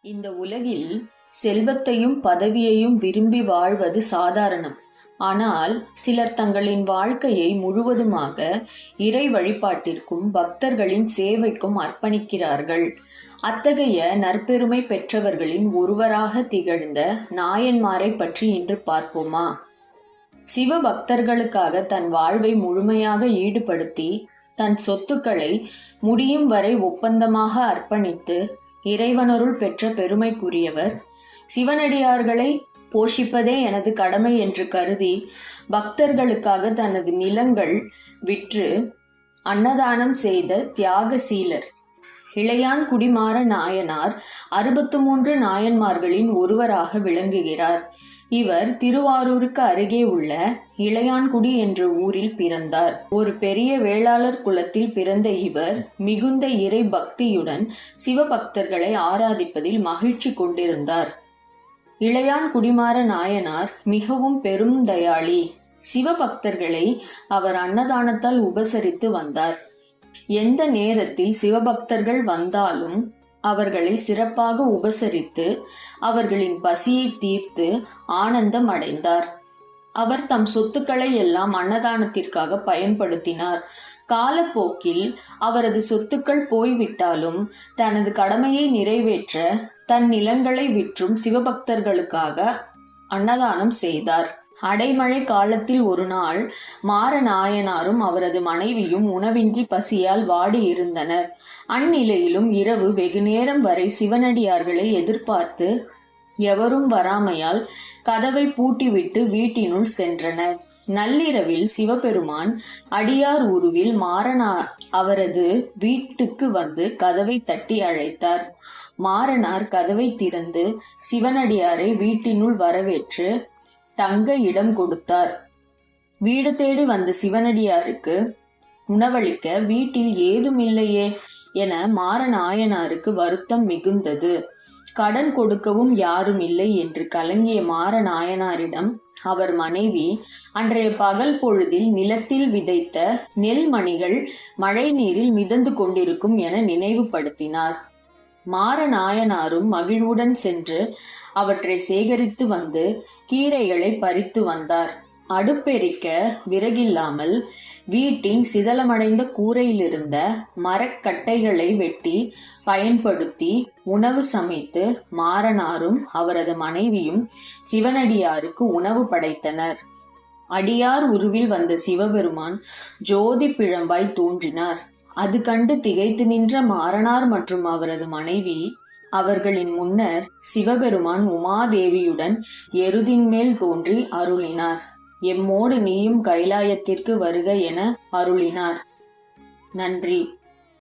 இந்த உலகில் செல்வத்தையும் பதவியையும் விரும்பி வாழ்வது சாதாரணம். ஆனால் சிலர் தங்களின் வாழ்க்கையை முழுவதுமாக இறை வழிபாட்டிற்கும் பக்தர்களின் சேவைக்கும் அர்ப்பணிக்கிறார்கள். அத்தகைய நற்பெருமை பெற்றவர்களின் ஒருவராக திகழ்ந்த நாயன்மாரை பற்றி இன்று பார்ப்போமா? சிவ பக்தர்களுக்காக தன் வாழ்வை முழுமையாக ஈடுபடுத்தி தன் சொத்துக்களை முடியும் வரை ஒப்பந்தமாக அர்ப்பணித்து இறைவனருள் பெற்ற பெருமைக்குரியவர். சிவனடியார்களை போஷிப்பதே எனது கடமை என்று கருதி பக்தர்களுக்காக தனது நிலங்கள் விற்று அன்னதானம் செய்த தியாகசீலர் இளையான் குடிமாற நாயனார் 63 நாயன்மார்களின் ஒருவராக விளங்குகிறார். இவர் திருவாரூருக்கு அருகே உள்ள இளையான்குடி என்ற ஊரில் பிறந்தார். ஒரு பெரிய வேளாளர் குலத்தில் பிறந்த இவர் மிகுந்த இறை பக்தியுடன் சிவபக்தர்களை ஆராதிப்பதில் மகிழ்ச்சி கொண்டிருந்தார். இளையான் குடிமாற நாயனார் மிகவும் பெரும் தயாளி. சிவபக்தர்களை அவர் அன்னதானத்தால் உபசரித்து வந்தார். எந்த நேரத்தில் சிவபக்தர்கள் வந்தாலும் அவர்களை சிறப்பாக உபசரித்து அவர்களின் பசியை தீர்த்து ஆனந்தம் அடைந்தார். அவர் தம் சொத்துக்களை எல்லாம் அன்னதானத்திற்காக பயன்படுத்தினார். காலப்போக்கில் அவரது சொத்துக்கள் போய்விட்டாலும் தனது கடமையை நிறைவேற்ற தன் நிலங்களை விற்றும் சிவபக்தர்களுக்காக அன்னதானம் செய்தார். அடைமழை காலத்தில் ஒரு நாள் மாறநாயனாரும் அவரது மனைவியும் உணவின்றி பசியால் வாடி இருந்தனர். அந்நிலையிலும் இரவு வெகுநேரம் வரை சிவனடியார்களை எதிர்பார்த்து எவரும் வராமையால் கதவை பூட்டிவிட்டு வீட்டினுள் சென்றனர். நள்ளிரவில் சிவபெருமான் அடியார் உருவில் அவரது வீட்டுக்கு வந்து கதவை தட்டி அழைத்தார். மாறனார் கதவை திறந்து சிவனடியாரை வீட்டினுள் வரவேற்று தங்க இடம் கொடுத்தார். வீடு தேடி வந்த சிவனடியாருக்கு உணவளிக்க வீட்டில் ஏதுமில்லையே என மாறநாயனாருக்கு வருத்தம் மிகுந்தது. கடன் கொடுக்கவும் யாரும் இல்லை என்று கலங்கிய மாறநாயனாரிடம் அவர் மனைவி அன்றைய பகல் பொழுதில் நிலத்தில் விதைத்த நெல் மணிகள் மழை நீரில் மிதந்து கொண்டிருக்கும் என நினைவுபடுத்தினார். மாறநாயனாரும் மகிழ்வுடன் சென்று அவற்றை சேகரித்து வந்து கீரைகளை பறித்து வந்தார். அடுப்பெரிக்க விறகில்லாமல் வீட்டின் சிதலமடைந்த கூரையிலிருந்த மரக்கட்டைகளை வெட்டி பயன்படுத்தி உணவு சமைத்து மாறனாரும் அவரது மனைவியும் சிவனடியாருக்கு உணவு படைத்தனர். அடியார் உருவில் வந்த சிவபெருமான் ஜோதி பிழம்பாய் தோன்றினார். அது கண்டு திகைத்து நின்ற மாறனார் மற்றும் அவரது மனைவி அவர்களின் முன்னர் சிவபெருமான் உமாதேவியுடன் எருதின் மேல் தோன்றி அருளினார். எம்மோடு நீயும் கைலாயத்திற்கு வருக என அருளினார். நன்றி.